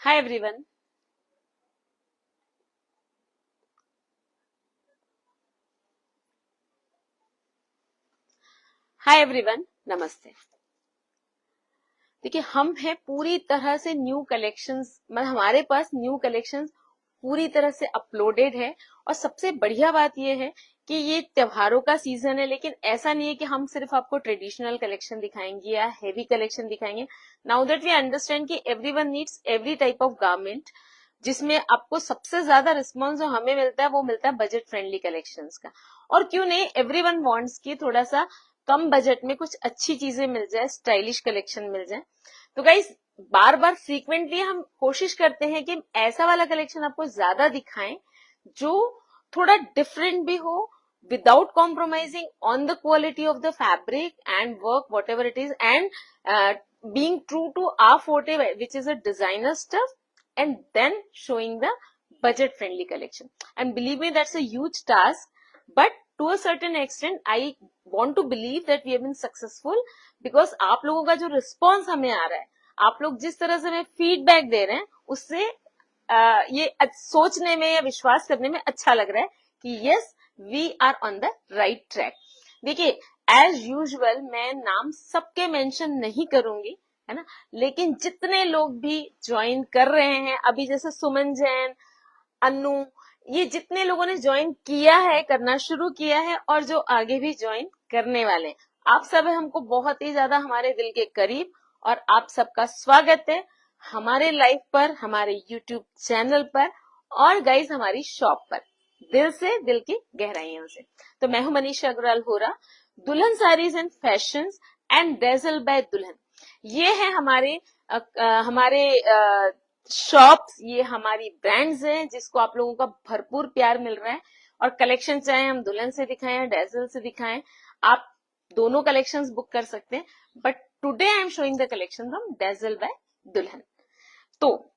Hi everyone. Hi everyone, नमस्ते। देखिए, हम हैं पूरी तरह से न्यू कलेक्शंस, मतलब हमारे पास न्यू कलेक्शंस पूरी तरह से अपलोडेड है। और सबसे बढ़िया बात यह है कि ये त्योहारों का सीजन है, लेकिन ऐसा नहीं है कि हम सिर्फ आपको ट्रेडिशनल कलेक्शन दिखाएंगे या हेवी कलेक्शन दिखाएंगे। नाउ दैट वी अंडरस्टैंड कि everyone needs every type of garment, जिसमें आपको सबसे ज्यादा रिस्पॉन्स जो हमें मिलता है वो मिलता है बजट फ्रेंडली कलेक्शंस का। और क्यों नहीं, एवरीवन वांट्स कि थोड़ा सा कम बजट में कुछ अच्छी चीजें मिल जाए, स्टाइलिश कलेक्शन मिल जाए। तो गाइस, बार बार फ्रीक्वेंटली हम कोशिश करते हैं कि ऐसा वाला कलेक्शन आपको ज्यादा दिखाएं जो थोड़ा डिफरेंट भी हो, without compromising on the quality of the fabric and work what ever it is, and being true to our forte, which is a designer stuff, and then showing the budget friendly collection. And believe me, that's a huge task, but to a certain extent I want to believe that we have been successful, because आप लोगों का जो response हमें आ रहा है, आप लोग जिस तरह से हमें फीडबैक दे रहे हैं, उससे ये सोचने में या विश्वास करने में अच्छा लग रहा है कि yes, we are on the right track. देखिए, एज यूजुअल मैं नाम सबके मेंशन नहीं करूंगी, है ना, लेकिन जितने लोग भी ज्वाइन कर रहे हैं अभी, जैसे सुमन जैन, अनु, ये जितने लोगों ने ज्वाइन किया है, करना शुरू किया है, और जो आगे भी ज्वाइन करने वाले हैं, आप सब हमको बहुत ही ज्यादा हमारे दिल के करीब, और आप सबका स्वागत है हमारे लाइव पर, हमारे यूट्यूब चैनल पर, और गाइज हमारी शॉप पर, दिल से, दिल की गहराइयों से। तो मैं हूं Manisha Agarwal Hora, Dulhan sarees and fashion and dazzle by Dulhan. ये है हमारे शॉप्स, ये हमारी ब्रांड्स हैं जिसको आप लोगों का भरपूर प्यार मिल रहा है। और कलेक्शन चाहे हम दुल्हन से दिखाएं, डेजल से दिखाएं, आप दोनों कलेक्शंस बुक कर सकते हैं। But today I am showing the collection from dazzle by Dulhan. तो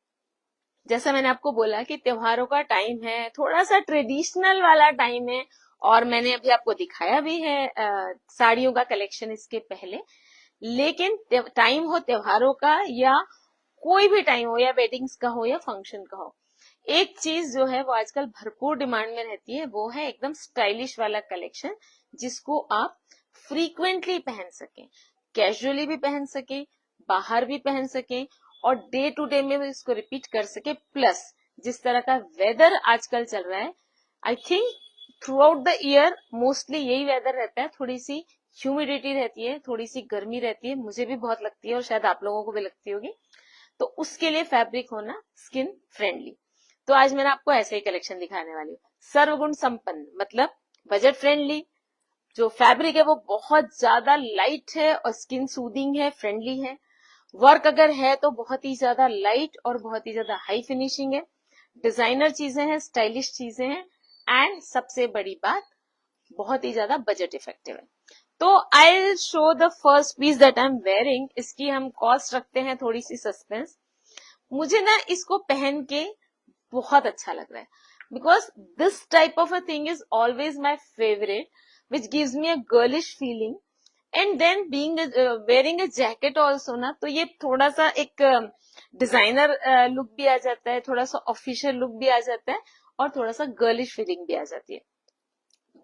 जैसा मैंने आपको बोला कि त्योहारों का टाइम है, थोड़ा सा ट्रेडिशनल वाला टाइम है, और मैंने अभी आपको दिखाया भी है साड़ियों का कलेक्शन इसके पहले। लेकिन टाइम हो त्योहारों का, या कोई भी टाइम हो, या वेडिंग्स का हो या फंक्शन का हो, एक चीज जो है वो आजकल भरपूर डिमांड में रहती है, वो है एकदम स्टाइलिश वाला कलेक्शन, जिसको आप फ्रीक्वेंटली पहन सकें, कैजुअली भी पहन सकें, बाहर भी पहन सकें, और डे टू डे में भी इसको रिपीट कर सके। प्लस जिस तरह का वेदर आजकल चल रहा है, I think through out the year mostly यही वेदर रहता है, थोड़ी सी ह्यूमिडिटी रहती है, थोड़ी सी गर्मी रहती है, मुझे भी बहुत लगती है और शायद आप लोगों को भी लगती होगी। तो उसके लिए फैब्रिक होना स्किन फ्रेंडली। तो आज मैं आपको ऐसे ही कलेक्शन दिखाने वाली हूँ, सर्वगुण संपन्न, मतलब बजट फ्रेंडली। जो फैब्रिक है वो बहुत ज्यादा लाइट है और स्किन सूदिंग है, फ्रेंडली है। वर्क अगर है तो बहुत ही ज्यादा लाइट और बहुत ही ज्यादा हाई फिनिशिंग है। डिजाइनर चीजें हैं, स्टाइलिश चीजें हैं, एंड सबसे बड़ी बात, बहुत ही ज्यादा बजट इफेक्टिव है। तो I show the first piece that I am wearing. इसकी हम कॉस्ट रखते हैं थोड़ी सी सस्पेंस। मुझे ना इसको पहन के बहुत अच्छा लग रहा है, because this type of a thing is always my favourite, which gives me a girlish feeling. And then being wearing a jacket also ना, तो ये थोड़ा सा एक डिजाइनर लुक भी आ जाता है, थोड़ा सा ऑफिशियल लुक भी आ जाता है, और थोड़ा सा गर्लिश फीलिंग भी आ जाती है।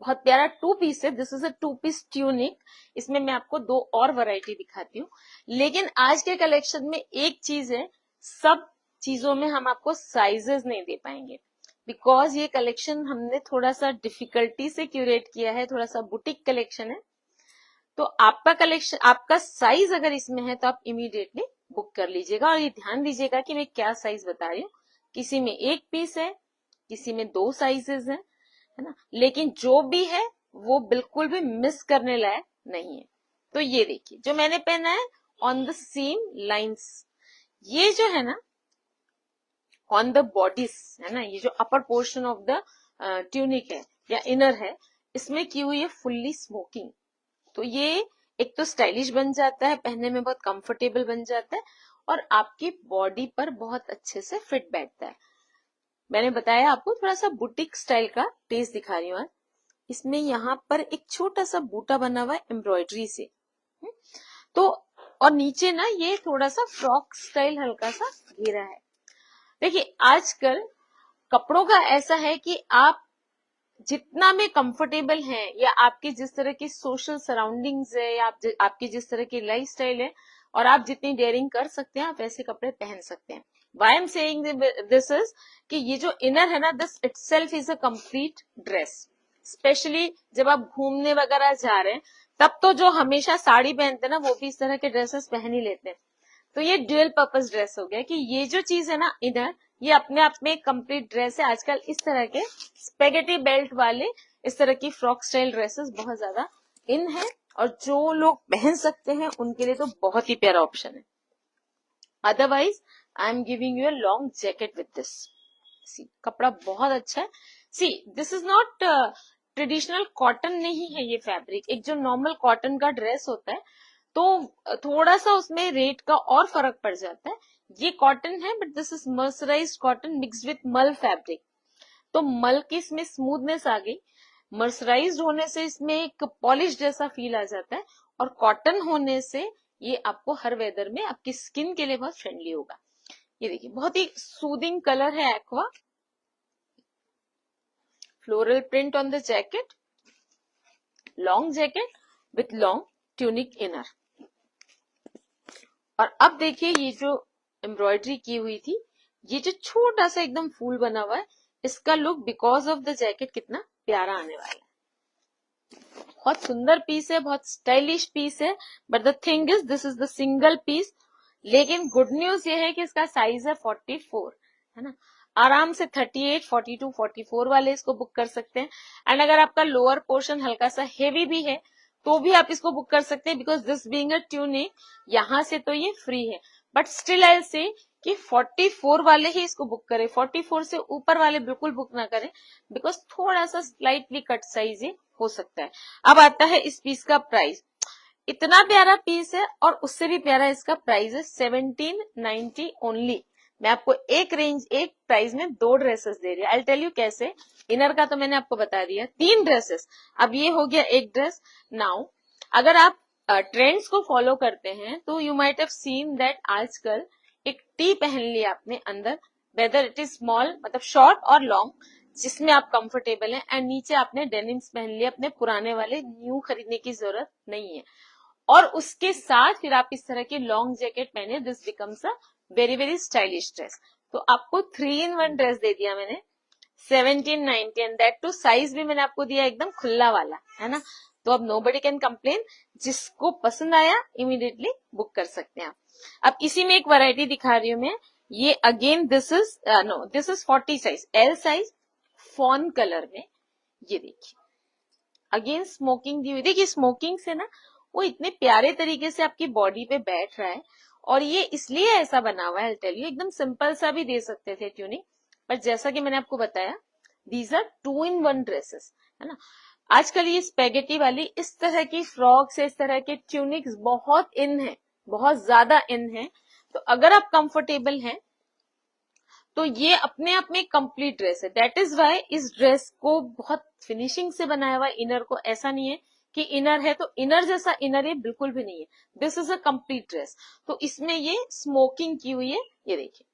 बहुत प्यारा टू पीस है, this is a two piece tunic. इसमें मैं आपको दो और वैरायटी दिखाती हूँ, लेकिन आज के कलेक्शन में एक चीज है, सब चीजों में हम आपको साइजेस नहीं दे पाएंगे, बिकॉज ये कलेक्शन हमने थोड़ा सा डिफिकल्टी से क्यूरेट किया है, थोड़ा सा बुटीक कलेक्शन है। तो आपका कलेक्शन, आपका साइज अगर इसमें है तो आप इमीडिएटली बुक कर लीजिएगा। और ये ध्यान दीजिएगा कि मैं क्या साइज बता रही हूँ, किसी में एक पीस है, किसी में दो साइजेस है ना, लेकिन जो भी है वो बिल्कुल भी मिस करने लायक नहीं है। तो ये देखिए, जो मैंने पहना है ऑन द सेम लाइंस, ये जो है ना ऑन द बॉडीज, है ना, ये जो upper portion of the tunic है या इनर है, इसमें की हुई है फुल्ली स्मोकिंग। तो ये एक तो स्टाइलिश बन जाता है, पहनने में बहुत कंफर्टेबल बन जाता है, और आपकी बॉडी पर बहुत अच्छे से फिट बैठता है। मैंने बताया आपको थोड़ा सा बुटीक स्टाइल का टेस्ट दिखा रही हूँ आज। इसमें यहाँ पर एक छोटा सा बूटा बना हुआ है एम्ब्रॉयडरी से, तो और नीचे ना ये थोड़ा सा फ्रॉक स्टाइल हल्का सा घेरा है। देखिए आजकल कपड़ों का ऐसा है कि आप जितना में कंफर्टेबल हैं या आपकी जिस तरह की सोशल सराउंडिंग्स है या आपकी जिस तरह की लाइफस्टाइल है और आप जितनी डेयरिंग कर सकते हैं आप वैसे कपड़े पहन सकते हैं. Why I am saying this is कि ये जो इनर है ना, this itself is a complete dress. Specially जब आप घूमने वगैरह जा रहे हैं तब तो जो हमेशा साड़ी पहनते हैं ना वो भी इस तरह के ड्रेसेस पहन ही लेते हैं. तो ये ड्यूअल पर्पस ड्रेस हो गया कि ये जो चीज है ना इधर, ये अपने आप में एक कंप्लीट ड्रेस है. आजकल इस तरह के स्पेगेटी बेल्ट वाले इस तरह की फ्रॉक स्टाइल ड्रेसेस बहुत ज्यादा इन है और जो लोग पहन सकते हैं उनके लिए तो बहुत ही प्यारा ऑप्शन है. Otherwise I am giving you a long jacket with this. See कपड़ा बहुत अच्छा है. See this is not traditional cotton नहीं है ये फैब्रिक. एक जो नॉर्मल कॉटन का ड्रेस होता है तो थोड़ा सा उसमें रेट का और फर्क पड़ जाता है. ये कॉटन है but this is mercerised cotton mixed with मल फैब्रिक. तो मल की इसमें स्मूथनेस आ गई, मर्सराइज्ड होने से इसमें एक पॉलिश जैसा फील आ जाता है और कॉटन होने से ये आपको हर वेदर में आपकी स्किन के लिए बहुत फ्रेंडली होगा. ये देखिए बहुत ही सूदिंग कलर है aqua. Floral print on the jacket, long jacket with long tunic inner. और अब देखिए ये जो एम्ब्रॉयडरी की हुई थी, ये जो छोटा सा एकदम फूल बना हुआ है, इसका look because of the jacket कितना प्यारा आने वाला है. बहुत सुंदर पीस है, बहुत स्टाइलिश पीस है. But the thing is this is the single piece. लेकिन गुड न्यूज ये है कि इसका साइज है 44, है ना. आराम से 38, 42, 44 वाले इसको बुक कर सकते हैं. एंड अगर आपका लोअर पोर्शन हल्का सा हेवी भी है तो भी आप इसको बुक कर सकते हैं because this being a tunic यहाँ से तो ये फ्री है. बट स्टिल आई से कि 44 वाले ही इसको बुक करें, 44 से ऊपर वाले बिल्कुल बुक ना करें बिकॉज थोड़ा सा स्लाइटली कट साइज ये हो सकता है. अब आता है इस पीस का प्राइस. इतना प्यारा पीस है और उससे भी प्यारा इसका प्राइस है 1790 ओनली. मैं आपको एक प्राइस में 2 ड्रेसेस दे रही हूँ. आई टेल यू कैसे. इनर का तो मैंने आपको बता दिया, 3 ड्रेसेस. अब ये हो गया एक ड्रेस. नाउ अगर आप ट्रेंड्स को फॉलो करते हैं तो you might have seen that आजकल एक टी पहन लिया आपने अंदर, वेदर इट इज स्मॉल मतलब शॉर्ट और लॉन्ग, जिसमें आप कंफर्टेबल हैं. एंड नीचे आपने डेनिम्स पहन लिए, अपने पुराने वाले न्यू खरीदने की जरूरत नहीं है. और उसके साथ फिर आप इस तरह की लॉन्ग जैकेट पहने, this becomes a very very stylish dress. तो आपको 3 in 1 ड्रेस दे दिया मैंने 1790 एंड दैट टू साइज भी मैंने आपको दिया एकदम खुला वाला, है ना. तो अब नोबडी कैन कंप्लेन. जिसको पसंद आया इमीडिएटली बुक कर सकते हैं आप. अब इसी में एक वैरायटी दिखा रही हूँ मैं. ये again this is 40 size, L size, fawn colour में. ये देखिए अगेन स्मोकिंग दी हुई. देखिए स्मोकिंग से ना वो इतने प्यारे तरीके से आपकी बॉडी पे बैठ रहा है और ये इसलिए ऐसा बना हुआ है. टेल यू एकदम सिंपल सा भी दे सकते थे ट्यूनिंग, पर जैसा कि मैंने आपको बताया दीज आर 2 in 1 ड्रेसेस, है ना. आजकल ये स्पेगेटी वाली इस तरह की फ्रॉक्स, इस तरह के ट्यूनिक्स बहुत इन है, बहुत ज्यादा इन है. तो अगर आप कंफर्टेबल हैं तो ये अपने आप में कंप्लीट ड्रेस है. दैट इज वाई इस ड्रेस को बहुत फिनिशिंग से बनाया हुआ. इनर को ऐसा नहीं है कि इनर है तो इनर जैसा इनर ये बिल्कुल भी नहीं है. This is a complete dress. तो इसमें ये स्मोकिंग की हुई है. ये देखिए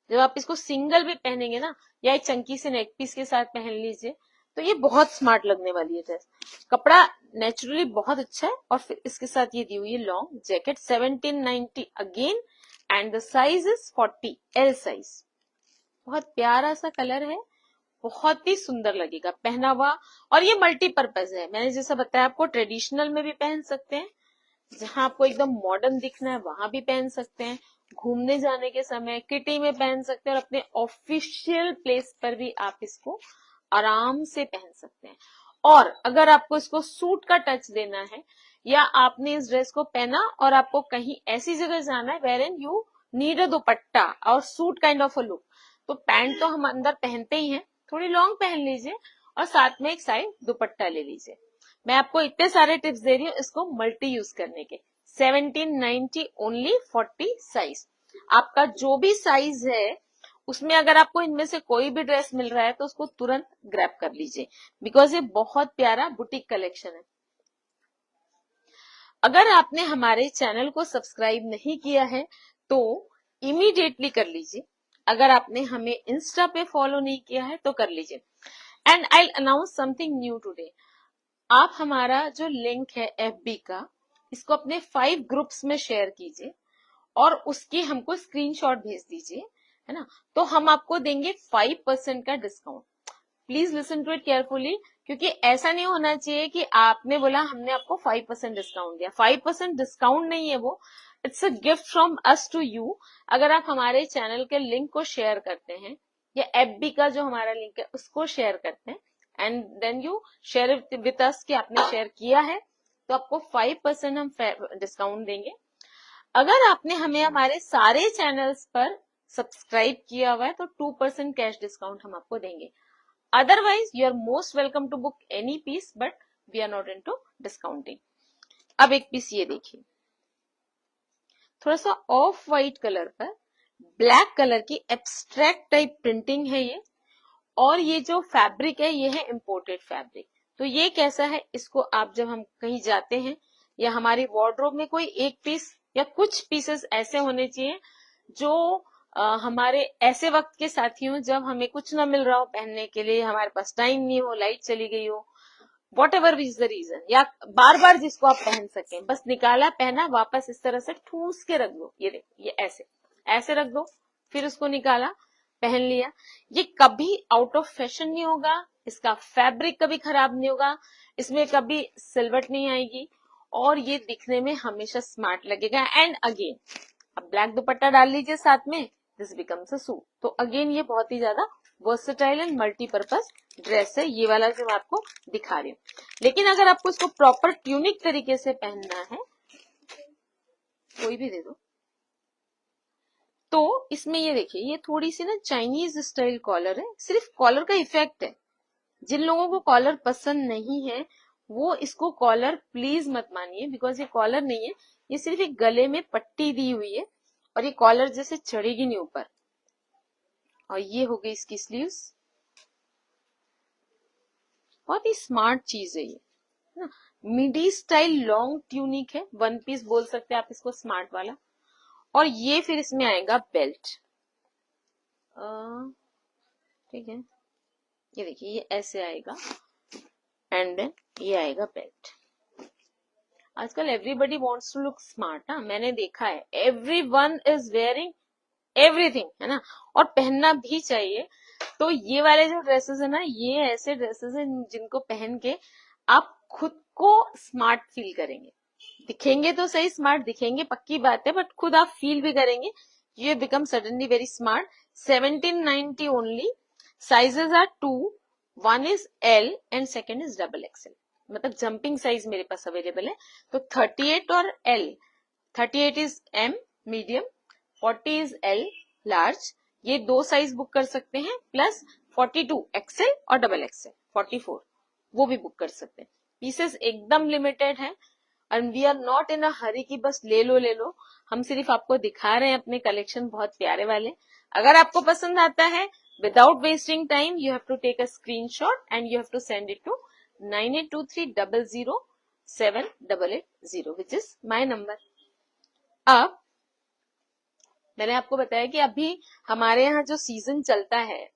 जब आप इसको सिंगल भी पहनेंगे ना या एक चंकी से नेक पीस के साथ पहन लीजिए तो ये बहुत स्मार्ट लगने वाली है ड्रेस. कपड़ा नेचुरली बहुत अच्छा है और फिर इसके साथ ये दी हुई है long jacket 1790 again and the size is 40, L size. बहुत प्यारा सा कलर है, बहुत ही सुंदर लगेगा पहना हुआ. और ये मल्टीपर्पज है. मैंने जैसा बताया आपको ट्रेडिशनल में भी पहन सकते हैं, जहां आपको एकदम मॉडर्न दिखना है वहां भी पहन सकते हैं, घूमने जाने के समय किटी में पहन सकते हैं और अपने ऑफिशियल प्लेस पर भी आप इसको आराम से पहन सकते हैं. और अगर आपको इसको सूट का टच देना है या आपने इस ड्रेस को पहना और आपको कहीं ऐसी जगह जाना है where and you need a dupatta और suit kind of a look, तो पैंट तो हम अंदर पहनते ही हैं, थोड़ी लॉन्ग पहन लीजिए और साथ में एक साइड दुपट्टा ले लीजिए. मैं आपको इतने सारे टिप्स दे रही हूँ इसको मल्टी यूज करने के. 1790 ओनली, 40 साइज. आपका जो भी साइज है उसमें अगर आपको इनमें से कोई भी ड्रेस मिल रहा है तो उसको तुरंत ग्रैब कर लीजिए बिकॉज ये बहुत प्यारा बुटीक कलेक्शन है. अगर आपने हमारे चैनल को सब्सक्राइब नहीं किया है तो इमीडिएटली कर लीजिए. अगर आपने हमें इंस्टा पे फॉलो नहीं किया है तो कर लीजिए। And I announce something new today. आप हमारा जो लिंक है FB का, इसको अपने 5 ग्रुप्स में शेयर कीजिए और उसकी हमको स्क्रीनशॉट भेज दीजिए, है ना। तो हम आपको देंगे 5% का discount. Please listen to it carefully, क्योंकि ऐसा नहीं होना चाहिए कि आपने बोला हमने आपको 5% डिस्काउंट दिया। 5% डिस्काउंट नहीं है वो, it's a gift from us to you. अगर आप हमारे चैनल के लिंक को शेयर करते हैं या FB का जो हमारा लिंक है उसको शेयर करते हैं and then you share with us कि आपने शेयर किया है, तो आपको 5% हम डिस्काउंट देंगे। अगर आपने हमें हमारे सारे चैनल्स पर सब्सक्राइब किया हुआ है तो 2% कैश डिस्काउंट हम आपको देंगे। Otherwise, you are most welcome to book any piece, but we are not into discounting. अब एक पीस ये देखिए, थोड़ा सा ऑफ वाइट कलर पर ब्लैक कलर की एब्स्ट्रैक्ट टाइप प्रिंटिंग है ये, और ये जो फैब्रिक है ये है इम्पोर्टेड फैब्रिक। तो ये कैसा है, इसको आप जब हम कहीं जाते हैं या हमारी वार्डरोब में कोई एक पीस या कुछ पीसेस ऐसे होने चाहिए जो हमारे ऐसे वक्त के साथी हो जब हमें कुछ ना मिल रहा हो पहनने के लिए, हमारे पास टाइम नहीं हो, लाइट चली गई हो, whatever is the reason, या बार बार जिसको आप पहन सकें, बस निकाला पहना वापस इस तरह से ठूस के रख दो। ये देखो, ये ऐसे ऐसे रख दो, फिर उसको निकाला पहन लिया। ये कभी आउट ऑफ फैशन नहीं होगा, इसका फैब्रिक कभी खराब नहीं होगा, इसमें कभी सिलवट नहीं आएगी, और ये दिखने में हमेशा स्मार्ट लगेगा। एंड अगेन अब ब्लैक दुपट्टा डाल लीजिए साथ में, दिस बिकम्स अ सूट। तो अगेन ये बहुत ही ज्यादा वर्सेटाइल एंड मल्टीपर्पज ड्रेस है, ये वाला जो मैं आपको दिखा रही हूँ। लेकिन अगर आपको इसको प्रॉपर ट्यूनिक तरीके से पहनना है, कोई भी दे दो, तो इसमें ये देखिए, ये थोड़ी सी ना चाइनीज स्टाइल कॉलर है, सिर्फ कॉलर का इफेक्ट है। जिन लोगों को कॉलर पसंद नहीं है वो इसको कॉलर प्लीज मत मानिए, बिकॉज ये कॉलर नहीं है, ये सिर्फ एक गले में पट्टी दी हुई है और ये कॉलर जैसे चढ़ेगी नहीं ऊपर। और ये हो गई इसकी स्लीव्स, बहुत ही स्मार्ट चीज है ये ना। मिडी स्टाइल लॉन्ग ट्यूनिक है, वन पीस बोल सकते हैं आप इसको, स्मार्ट वाला। और ये फिर इसमें आएगा बेल्ट, ठीक है, ये देखिए ये ऐसे आएगा एंड देन ये आएगा बेल्ट। आजकल everybody wants to look smart ना, मैंने देखा है एवरीवन इज वेयरिंग एवरीथिंग, है ना, और पहनना भी चाहिए। तो ये वाले जो ड्रेसेस है ना, ये ऐसे ड्रेसेस हैं जिनको पहन के आप खुद को स्मार्ट फील करेंगे। दिखेंगे तो सही, स्मार्ट दिखेंगे पक्की बात है, बट खुद आप फील भी करेंगे ये become suddenly very smart. 1790 only, sizes are 2, one is L and second is XXL, मतलब जंपिंग साइज मेरे पास अवेलेबल है। तो 38 और L, 38 is M medium, 40 is L large, ये दो साइज बुक कर सकते हैं, प्लस 42 XL और XXL 44 वो भी बुक कर सकते हैं। पीसेस एकदम लिमिटेड है and we are not in a hurry की बस ले लो ले लो, हम सिर्फ आपको दिखा रहे हैं अपने कलेक्शन बहुत प्यारे वाले। अगर आपको पसंद आता है, without wasting time, you have to take a screenshot and you have to send it to 9823007880 which is my number. अब मैंने आपको बताया कि अभी हमारे यहाँ जो सीजन चलता है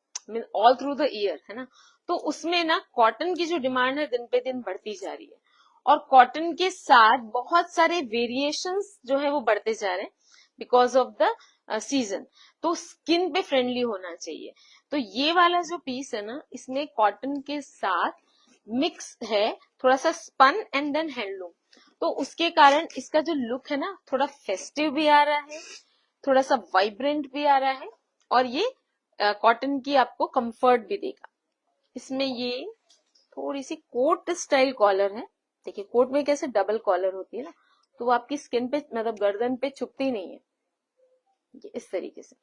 ऑल थ्रू द ईयर, है ना, तो उसमें ना कॉटन की जो डिमांड है दिन पे दिन बढ़ती जा रही है, और कॉटन के साथ बहुत सारे वेरिएशंस जो है वो बढ़ते जा रहे हैं बिकॉज ऑफ द सीजन। तो स्किन पे फ्रेंडली होना चाहिए। तो ये वाला जो पीस है ना, इसमें कॉटन के साथ मिक्स है थोड़ा सा स्पन एंड देन हैंडलूम, तो उसके कारण इसका जो लुक है ना थोड़ा फेस्टिव भी आ रहा है, थोड़ा सा वाइब्रेंट भी आ रहा है, और ये कॉटन की आपको कंफर्ट भी देगा। इसमें ये थोड़ी सी कोट स्टाइल कॉलर है, देखिए कोट में कैसे डबल कॉलर होती है ना, तो वो आपकी स्किन पे मतलब गर्दन पे चुभती नहीं है, ये इस तरीके से।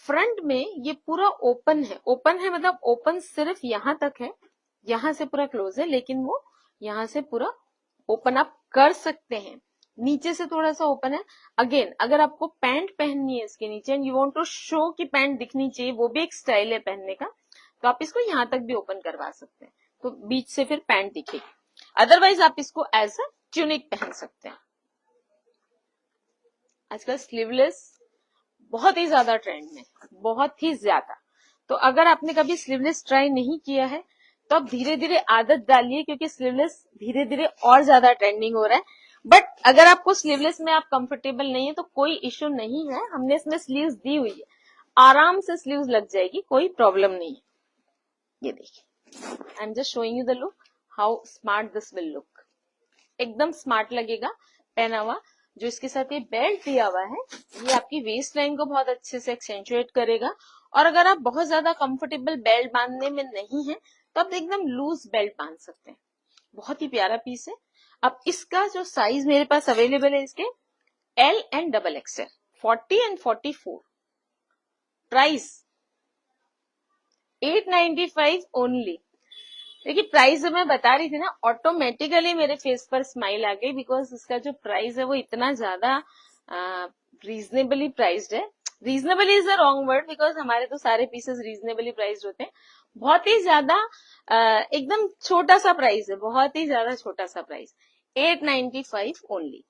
फ्रंट में ये पूरा ओपन है, ओपन है मतलब ओपन सिर्फ यहां तक है, यहां से पूरा क्लोज है, लेकिन वो यहां से पूरा ओपन आप कर सकते हैं। नीचे से थोड़ा सा ओपन है। अगेन अगर आपको पैंट पहननी है इसके नीचे and you want to show कि पैंट दिखनी चाहिए, वो भी एक स्टाइल है पहनने का, तो आप इसको यहां तक भी ओपन करवा सकते हैं, तो बीच से फिर पैंट दिखेगी। अदरवाइज आप इसको एज अ ट्यूनिक पहन सकते हैं। आजकल स्लीवलेस बहुत ही ज्यादा ट्रेंड में, बहुत ही ज्यादा। तो अगर आपने कभी स्लीवलेस ट्राई नहीं किया है तो अब धीरे धीरे आदत डालिए, क्योंकि स्लीवलेस धीरे धीरे और ज्यादा ट्रेंडिंग हो रहा है। बट अगर आपको स्लीवलेस में आप कंफर्टेबल नहीं है तो कोई इश्यू नहीं है, हमने इसमें स्लीव्स दी हुई है, आराम से स्लीव्स लग जाएगी, कोई प्रॉब्लम नहीं है। ये देखिए, I am just showing you the look, how smart this will look. एकदम स्मार्ट लगेगा पहना हुआ। जो इसके साथ ये बेल्ट दिया हुआ है, ये आपकी वेस्ट लाइन को बहुत अच्छे से एक्सेंचुएट करेगा। और अगर आप बहुत ज्यादा कंफर्टेबल बेल्ट बांधने में नहीं है तो आप एकदम लूज बेल्ट बांध सकते हैं। बहुत ही प्यारा पीस है। अब इसका जो साइज मेरे पास अवेलेबल है, इसके L and double XL, 40 and 44। Price 895 only. देखिए प्राइस जो मैं बता रही थी ना, ऑटोमेटिकली मेरे फेस पर स्माइल आ गई, बिकॉज इसका जो प्राइस है वो इतना ज्यादा रीजनेबली प्राइस्ड है। Reasonably is the wrong word, because हमारे तो सारे पीसेस रीजनेबली प्राइस्ड होते हैं। बहुत ही ज्यादा एकदम छोटा सा प्राइस है, बहुत ही ज्यादा छोटा सा प्राइस, 895 ओनली।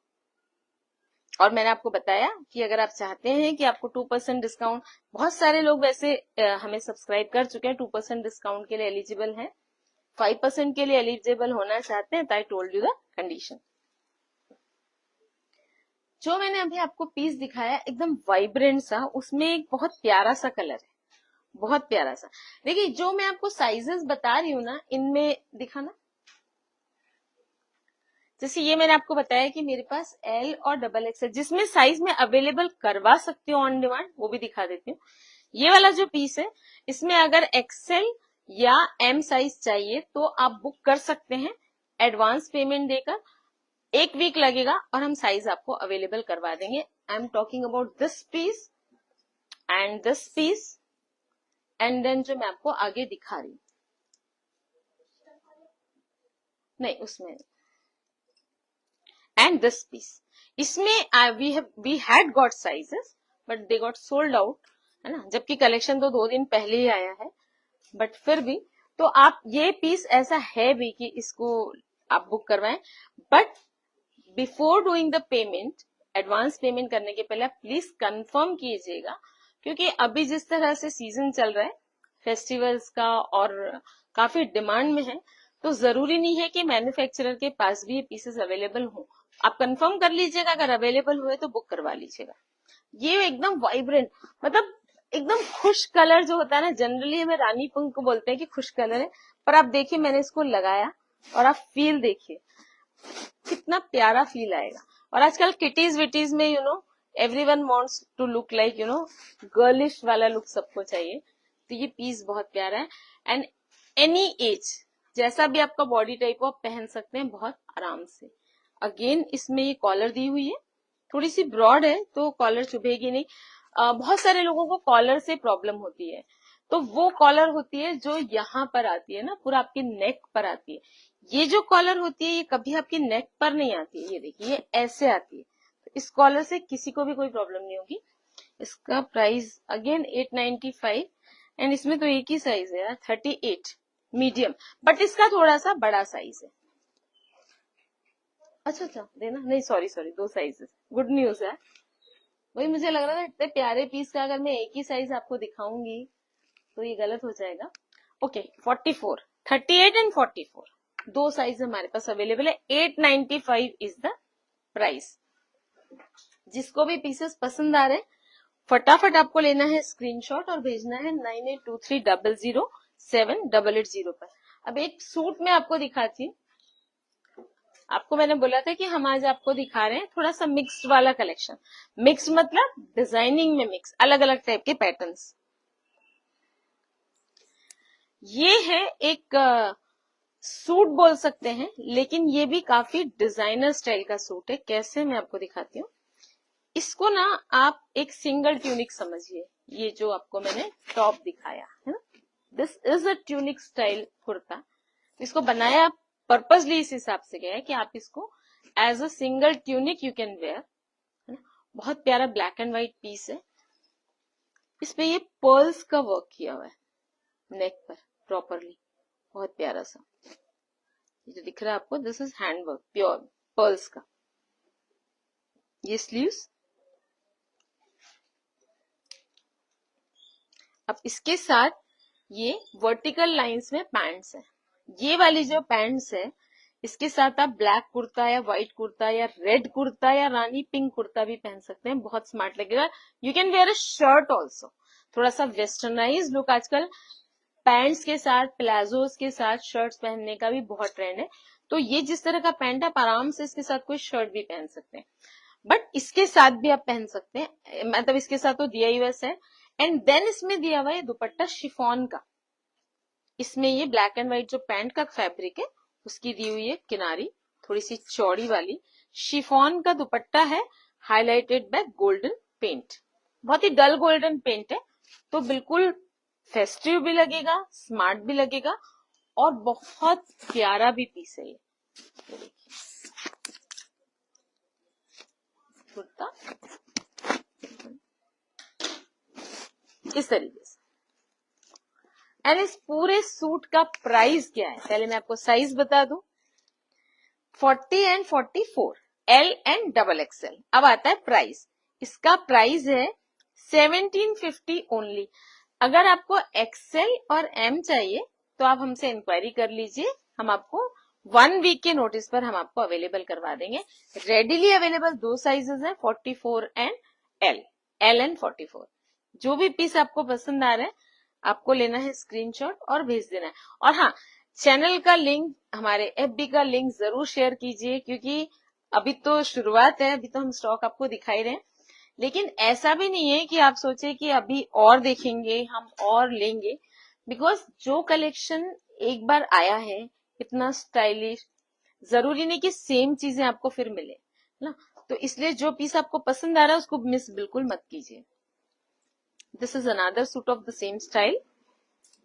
और मैंने आपको बताया कि अगर आप चाहते हैं कि आपको 2% डिस्काउंट, बहुत सारे लोग वैसे हमें सब्सक्राइब कर चुके हैं, 2% डिस्काउंट के लिए एलिजिबल हैं, 5% के लिए एलिजिबल होना चाहते हैं, तो I told you the condition. जो मैंने अभी आपको पीस दिखाया एकदम वाइब्रेंट सा, उसमें एक बहुत प्यारा सा कलर है, बहुत प्यारा सा। देखिए जो मैं आपको साइजेस बता रही हूँ ना, इनमें दिखाना, जैसे ये मैंने आपको बताया कि मेरे पास एल और डबल एक्स है, जिसमें साइज में अवेलेबल करवा सकती हूँ ऑन डिमांड, वो भी दिखा देती हूँ। ये वाला जो पीस है, इसमें अगर एक्सेल या एम साइज चाहिए तो आप बुक कर सकते हैं एडवांस पेमेंट देकर। 1 वीक लगेगा और हम साइज आपको अवेलेबल करवा देंगे। I am talking about this piece and this piece, and then जो मैं आपको आगे दिखा रही हूँ, नहीं उसमें, एंड दिस पीस। इसमें we had got sizes but they got sold out, है ना, जबकि कलेक्शन तो 2 दिन पहले ही आया है। बट फिर भी तो आप, ये पीस ऐसा है भी कि इसको आप बुक करवाएं, but before doing the payment, advance payment करने के पहले आप प्लीज कंफर्म कीजिएगा, क्योंकि अभी जिस तरह से सीजन चल रहा है फेस्टिवल्स का और काफी डिमांड में है, तो जरूरी नहीं है कि मैन्युफैक्चरर के पास भी ये पीसेस अवेलेबल हो। आप कंफर्म कर लीजिएगा, अगर अवेलेबल हुए तो बुक करवा लीजिएगा। ये एकदम वाइब्रेंट, मतलब एकदम खुश कलर जो होता है ना, जनरली हमें रानी पिंक को बोलते हैं कि खुश कलर है, पर आप देखिए मैंने इसको लगाया और आप फील देखिए कितना प्यारा फील आएगा। और आजकल किटीज विटीज में everyone wants to look like girlish वाला लुक सबको चाहिए, तो ये पीस बहुत प्यारा है। एंड एनी एज, जैसा भी आपका बॉडी टाइप हो आप पहन सकते हैं बहुत आराम से। अगेन इसमें ये कॉलर दी हुई है, थोड़ी सी ब्रॉड है तो कॉलर चुभेगी नहीं। बहुत सारे लोगों को कॉलर से प्रॉब्लम होती है, तो वो कॉलर होती है जो यहाँ पर आती है ना, पूरा आपके नेक पर आती है। ये जो कॉलर होती है ये कभी आपकी नेक पर नहीं आती है, ये देखिए ये ऐसे आती है। तो इस कॉलर से किसी को भी कोई प्रॉब्लम नहीं होगी। इसका प्राइस अगेन 895, एंड इसमें तो एक ही साइज है यार, 38 मीडियम, बट इसका थोड़ा सा बड़ा साइज है। अच्छा देना, नहीं सॉरी 2 साइजेस, गुड न्यूज है। वही मुझे लग रहा था इतने प्यारे पीस का अगर मैं एक ही साइज आपको दिखाऊंगी तो ये गलत हो जाएगा। ओके 44, 38 एंड 44, 2 साइज हमारे पास अवेलेबल है। 895 इज द प्राइस। जिसको भी पीसेस पसंद आ रहे हैं फटाफट आपको लेना है स्क्रीनशॉट और भेजना है 9823007880 पर। अब एक सूट में आपको दिखाती हूँ। आपको मैंने बोला था कि हम आज आपको दिखा रहे हैं थोड़ा सा मिक्स्ड वाला कलेक्शन। मिक्स मतलब डिजाइनिंग में मिक्स, अलग अलग टाइप के पैटर्न्स। ये है एक सूट बोल सकते हैं, लेकिन ये भी काफी डिजाइनर स्टाइल का सूट है। कैसे, मैं आपको दिखाती हूँ। इसको ना आप एक सिंगल ट्यूनिक समझिए, ये जो आपको मैंने टॉप दिखाया है ना, this is a tunic style kurta. इसको बनाया पर्पसली इस हिसाब से गया है कि आप इसको as a single tunic you can wear, है ना। बहुत प्यारा ब्लैक एंड व्हाइट पीस है। इस पे ये पर्ल्स का वर्क किया हुआ है नेक पर प्रॉपरली, बहुत प्यारा सा। ये जो दिख रहा है आपको, this is hand work pure pearls का। ये स्लीव्स, अब इसके साथ ये वर्टिकल लाइंस में पैंट्स है। ये वाली जो पैंट्स है इसके साथ आप ब्लैक कुर्ता या व्हाइट कुर्ता या रेड कुर्ता या रानी पिंक कुर्ता भी पहन सकते हैं, बहुत स्मार्ट लगेगा। You can where a shirt also, थोड़ा सा वेस्टर्नाइज लुक आजकल पैंट्स के साथ, प्लाजोस के साथ शर्ट्स पहनने का भी बहुत ट्रेंड है। तो ये जिस तरह का पैंट आप आराम से इसके साथ कोई शर्ट भी पहन सकते हैं, बट इसके साथ भी आप पहन सकते हैं, मतलब इसके साथ तो दिया ही वैसा है। एंड देन इसमें दिया हुआ है दुपट्टा शिफॉन का। इसमें ये ब्लैक एंड व्हाइट जो पैंट का फैब्रिक है उसकी दी हुई है किनारी थोड़ी सी चौड़ी वाली, शिफॉन का दुपट्टा है, हाईलाइटेड बाय गोल्डन पेंट, बहुत ही डल गोल्डन पेंट है। तो बिल्कुल फेस्टिव भी लगेगा, स्मार्ट भी लगेगा और बहुत प्यारा भी पीस है ये कुर्ता इस तरीके से। एंड इस पूरे सूट का प्राइस क्या है, पहले मैं आपको साइज बता दूं, 40 and 44, L and double XL. अब आता है प्राइस, इसका प्राइस है 1750 ओनली। अगर आपको एक्सएल और एम चाहिए तो आप हमसे इंक्वायरी कर लीजिए, हम आपको 1 वीक के नोटिस पर हम आपको अवेलेबल करवा देंगे। रेडिली अवेलेबल 2 साइजेस हैं, 44 एंड एल, एल एंड 44। जो भी पीस आपको पसंद आ रहा है आपको लेना है स्क्रीनशॉट और भेज देना है। और हाँ, चैनल का लिंक, हमारे एफबी का लिंक जरूर शेयर कीजिए, क्योंकि अभी तो शुरुआत है, अभी तो हम स्टॉक आपको दिखाई रहे हैं, लेकिन ऐसा भी नहीं है कि आप सोचे कि अभी और देखेंगे हम और लेंगे, बिकॉज जो कलेक्शन एक बार आया है इतना स्टाइलिश, जरूरी नहीं कि सेम चीजें आपको फिर मिले ना। तो इसलिए जो पीस आपको पसंद आ रहा है उसको मिस बिल्कुल मत कीजिए। This is another suit of the same style,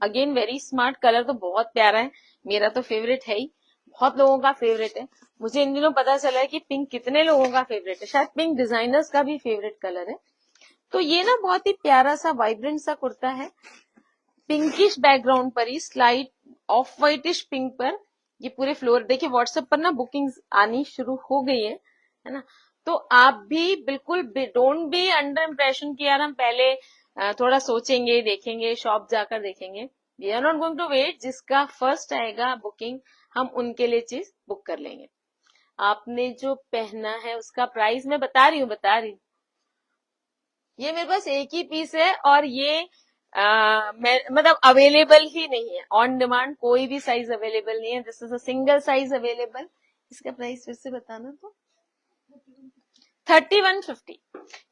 again very smart, colour तो बहुत प्यारा है, मेरा तो फेवरेट है ही, बहुत लोगों का फेवरेट है। मुझे इन दिनों पता चला है कि पिंक कितने लोगों का फेवरेट है, शायद पिंक डिजाइनर्स का भी फेवरेट कलर है। तो ये ना बहुत ही प्यारा सा वाइब्रेंट सा कुर्ता है, पिंकिश बैकग्राउंड पर ही स्लाइट ऑफ व्हाइटिश पिंक पर ये पूरे फ्लोर। देखिए व्हाट्सएप पर ना बुकिंग्स आनी शुरू हो गई है ना। तो आप भी बिल्कुल डोंट बी अंडर इम्प्रेशन कि यार हम पहले थोड़ा सोचेंगे, देखेंगे, शॉप जाकर देखेंगे। We are not going to wait, जिसका फर्स्ट आएगा बुकिंग हम उनके लिए चीज बुक कर लेंगे। आपने जो पहना है उसका प्राइस मैं बता रही हूँ। ये मेरे पास एक ही पीस है और ये मतलब अवेलेबल ही नहीं है, ऑन डिमांड कोई भी साइज अवेलेबल नहीं है। This is a single size available. इसका प्राइस फिर से बताना तो 3150।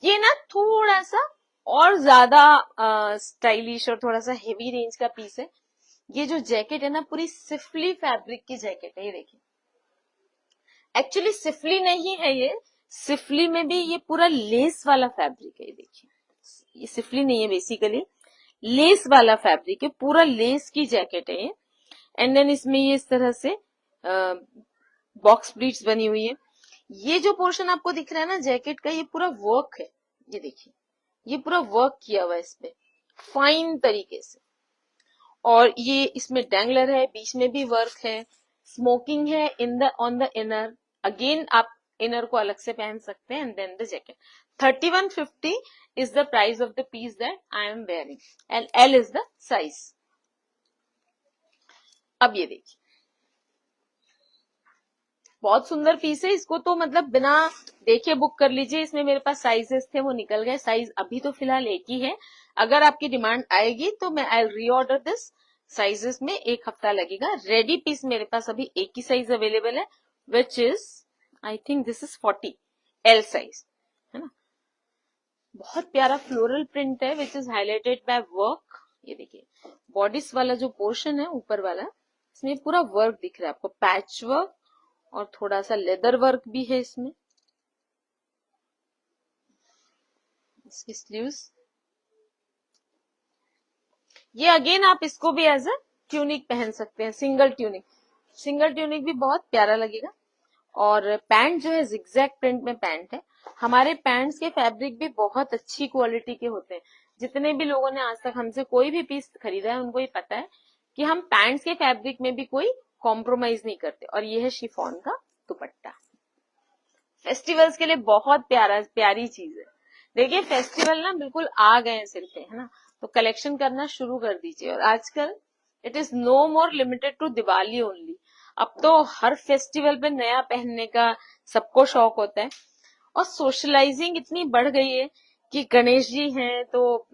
ये ना थोड़ा सा और ज्यादा स्टाइलिश और थोड़ा सा हेवी रेंज का पीस है। ये जो जैकेट है ना पूरी सिफली फैब्रिक की जैकेट है, ये देखिए। एक्चुअली सिफली नहीं है ये, सिफली में भी ये पूरा लेस वाला फैब्रिक है, ये देखिए। ये सिफली नहीं है, बेसिकली लेस वाला फैब्रिक है, पूरा लेस की जैकेट है ये। एंड देन इसमें ये इस तरह से बॉक्स प्लीट्स बनी हुई है। ये जो पोर्शन आपको दिख रहा है ना जैकेट का, ये पूरा वर्क है, ये देखिए, ये पूरा वर्क किया हुआ है इस पे फाइन तरीके से। और ये इसमें डैंगलर है, बीच में भी वर्क है, स्मोकिंग है in the on the inner. Again आप इनर को अलग से पहन सकते हैं and then the jacket. 3150 is the price of the piece that I am wearing and L is the size. अब ये देखिए बहुत सुंदर पीस है, इसको तो मतलब बिना देखे बुक कर लीजिए। इसमें मेरे पास साइजेस थे वो निकल गए, साइज अभी तो फिलहाल एक ही है। अगर आपकी डिमांड आएगी तो मैं आई रीऑर्डर दिस, साइजेस में 1 हफ्ता लगेगा। रेडी पीस मेरे पास अभी एक ही साइज अवेलेबल है, which is I think this is 40 L size, है ना। बहुत प्यारा फ्लोरल प्रिंट है which is highlighted by work. ये देखिए बॉडीज वाला जो पोर्शन है ऊपर वाला, इसमें पूरा वर्क दिख रहा है आपको, पैच वर्क और थोड़ा सा लेदर वर्क भी है इसमें। इसकी स्लीव्स, ये अगेन आप इसको भी एज अ ट्यूनिक पहन सकते हैं, सिंगल ट्यूनिक। सिंगल ट्यूनिक भी बहुत प्यारा लगेगा। और पैंट जो है जिगजैग प्रिंट में पैंट है। हमारे पैंट्स के फैब्रिक भी बहुत अच्छी क्वालिटी के होते हैं। जितने भी लोगों ने आज तक हमसे कोई भी पीस खरीदा है उनको ये पता है कि हम पैंट्स के फैब्रिक में भी कोई कॉम्प्रोमाइज नहीं करते। और ये है शिफॉन का दुपट्टा, फेस्टिवल्स के लिए बहुत प्यारी चीज है। देखिए फेस्टिवल ना बिल्कुल आ गए हैं सिर पे, है ना, तो कलेक्शन करना शुरू कर दीजिए। और आजकल it is no more limited to Diwali only, अब तो हर फेस्टिवल पे नया पहनने का सबको शौक होता है। और सोशलाइजिंग इतनी बढ़ गई है कि गणेश जी हैं तो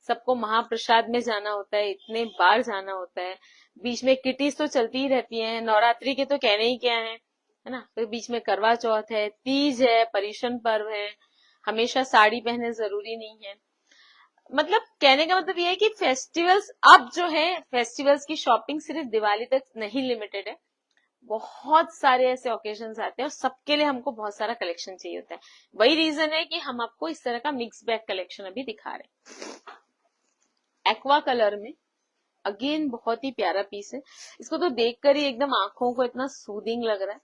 सबको महाप्रसाद में जाना होता है, इतने बार जाना होता है। बीच में किटीज तो चलती ही रहती हैं, नवरात्रि के तो कहने ही क्या है ना। फिर बीच में करवा चौथ है, तीज है, पर्युषण पर्व है, हमेशा साड़ी पहने जरूरी नहीं है। मतलब कहने का मतलब ये है कि फेस्टिवल्स अब जो है, फेस्टिवल्स की शॉपिंग सिर्फ दिवाली तक नहीं लिमिटेड है, बहुत सारे ऐसे ओकेजन्स आते हैं और सबके लिए हमको बहुत सारा कलेक्शन चाहिए होता है। वही रीजन है कि हम आपको इस तरह का मिक्स बैग कलेक्शन अभी दिखा रहे हैं। एक्वा कलर में अगेन बहुत ही प्यारा पीस है, इसको तो देखकर ही एकदम आंखों को इतना सूदिंग लग रहा है,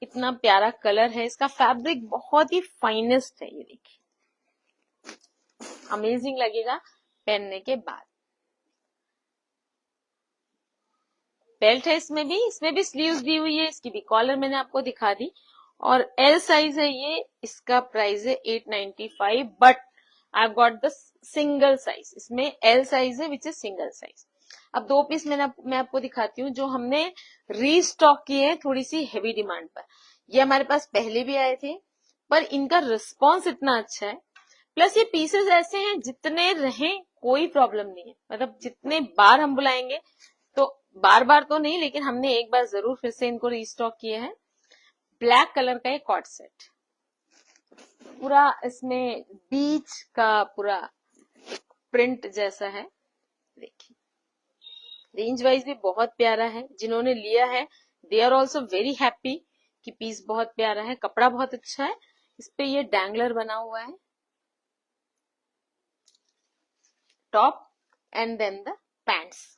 इतना प्यारा कलर है। इसका फैब्रिक बहुत ही फाइनेस्ट है, ये देखिए अमेजिंग लगेगा पहनने के बाद। बेल्ट है इसमें भी स्लीव्स दी हुई है, इसकी भी कॉलर मैंने आपको दिखा दी। और एल साइज है ये, इसका प्राइस है 895, but I got the single size, इसमें एल साइज है विच इज सिंगल साइज। अब दो पीस मैं आपको दिखाती हूँ जो हमने रीस्टॉक किए हैं थोड़ी सी हेवी डिमांड पर। ये हमारे पास पहले भी आए थे पर इनका रिस्पॉन्स इतना अच्छा है, प्लस ये पीसेस ऐसे हैं जितने रहें कोई प्रॉब्लम नहीं है, मतलब जितने बार हम बुलाएंगे, तो बार बार तो नहीं लेकिन हमने एक बार जरूर फिर से इनको रीस्टॉक किए हैं। ब्लैक कलर का एक कॉट सेट, पूरा इसमें बीच का पूरा प्रिंट जैसा है, देखिए रेंज वाइज भी बहुत प्यारा है। जिन्होंने लिया है they are also very happy कि पीस बहुत प्यारा है, कपड़ा बहुत अच्छा है। इस पे ये डैंगलर बना हुआ है, top and then the pants.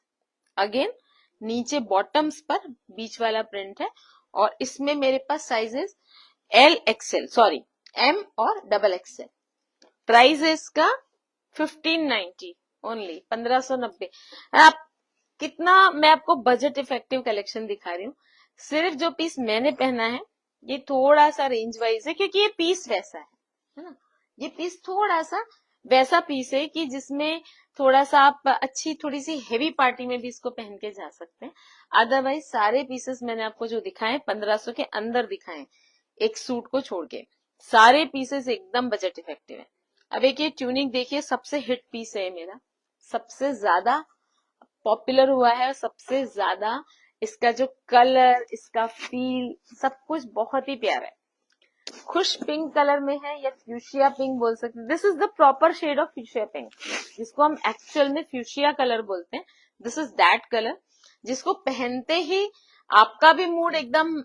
Again नीचे बॉटम्स पर बीच वाला प्रिंट है। और इसमें मेरे पास sizes L XL, sorry M और डबल एक्सएल। प्राइस है इसका 1590 ओनली, 1590। आप कितना, मैं आपको बजट इफेक्टिव कलेक्शन दिखा रही हूँ। सिर्फ जो पीस मैंने पहना है ये थोड़ा सा रेंज वाइज है क्योंकि ये पीस वैसा है ना, ये पीस थोड़ा सा वैसा पीस है कि जिसमें थोड़ा सा आप अच्छी थोड़ी सी हेवी पार्टी में भी इसको पहन के जा सकते हैं। अदरवाइज सारे पीसेस मैंने आपको जो दिखाए 1500 के अंदर दिखाए, एक सूट को छोड़ के सारे पीसेस एकदम बजट इफेक्टिव है। अब एक ये ट्यूनिक देखिए, सबसे हिट पीस है मेरा, सबसे ज्यादा पॉपुलर हुआ है और सबसे ज्यादा इसका जो कलर, इसका फील, सब कुछ बहुत ही प्यारा है। खुश पिंक कलर में है या फ्यूशिया पिंक बोल सकते हैं। This is the proper shade of fuchsia pink, जिसको हम एक्चुअल में फ्यूशिया कलर बोलते हैं। दिस इज दैट कलर जिसको पहनते ही आपका भी मूड एकदम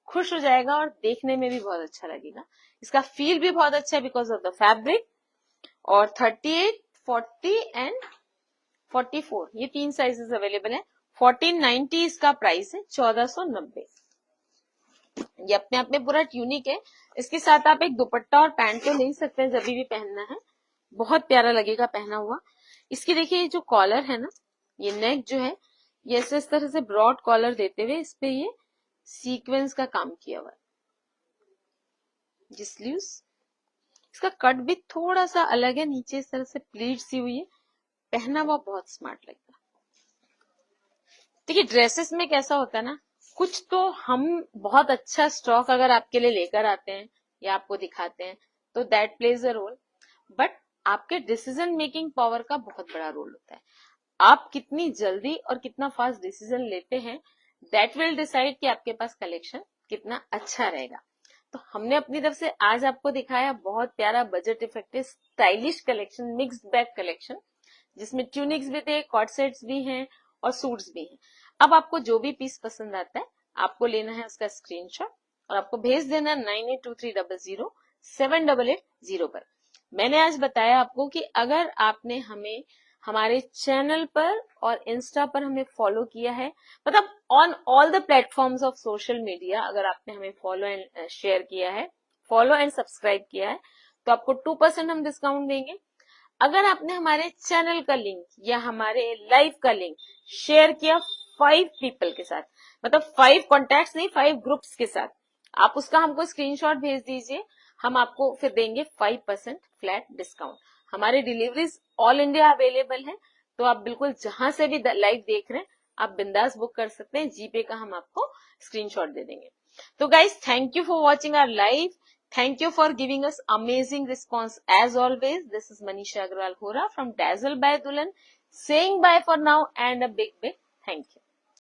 खुश हो जाएगा और देखने में भी बहुत अच्छा लगेगा। इसका फील भी बहुत अच्छा है बिकॉज ऑफ द फैब्रिक। और 38, 40 एंड 44 ये तीन साइजेस अवेलेबल है। 1490 इसका प्राइस है, 1490। ये अपने आप में पूरा ट्यूनिक है। इसके साथ आप एक दुपट्टा और पैंट तो ले ही सकते हैं जब भी पहनना है, बहुत प्यारा लगेगा पहना हुआ। इसकी देखिए जो कॉलर है ना, ये नेक जो है ये ऐसे इस तरह से ब्रॉड कॉलर देते हुए इस पे ये सीक्वेंस का काम किया हुआ है। ये स्लीव्स, इसका कट भी थोड़ा सा अलग है, नीचे इस तरह से प्लीट सी हुई है, पहना हुआ बहुत स्मार्ट लगता है। देखिए ड्रेसेस में कैसा होता है ना, कुछ तो हम बहुत अच्छा स्टॉक अगर आपके लिए लेकर आते हैं या आपको दिखाते हैं तो that plays a role, but आपके डिसीजन मेकिंग पावर का बहुत बड़ा रोल होता है। आप कितनी जल्दी और कितना फास्ट डिसीजन लेते हैं, दैट विल डिसाइड कि आपके पास कलेक्शन कितना अच्छा रहेगा। तो हमने अपनी तरफ से आज आपको दिखाया बहुत प्यारा budget effective stylish collection, mixed bag collection, जिसमें ट्यूनिक्स भी थे, कॉट सेट्स भी हैं और सूट्स भी हैं। अब आपको जो भी पीस पसंद आता है आपको लेना है उसका स्क्रीनशॉट और आपको भेज देना 9823007880 पर। मैंने आज बताया आपको कि अगर आपने हमें हमारे चैनल पर और इंस्टा पर हमें फॉलो किया है, मतलब on all the platforms of social media, अगर आपने हमें फॉलो एंड शेयर किया है, फॉलो एंड सब्सक्राइब किया है, तो आपको 2% हम डिस्काउंट देंगे। अगर आपने हमारे चैनल का लिंक या हमारे लाइव का लिंक शेयर किया 5 पीपल के साथ, मतलब 5 कॉन्टैक्ट्स नहीं 5 ग्रुप्स के साथ, आप उसका हमको स्क्रीनशॉट भेज दीजिए, हम आपको फिर देंगे 5% फ्लैट डिस्काउंट। हमारे डिलीवरीज ऑल इंडिया अवेलेबल है, तो आप बिल्कुल जहां से भी लाइव देख रहे हैं आप बिंदास बुक कर सकते हैं। जीपे का हम आपको स्क्रीनशॉट दे देंगे। तो guys, thank you for watching our live. Thank you for giving us amazing response as always. This is Manisha Agrawal Hora from Dazzle by Dulan saying bye for now and a big thank you.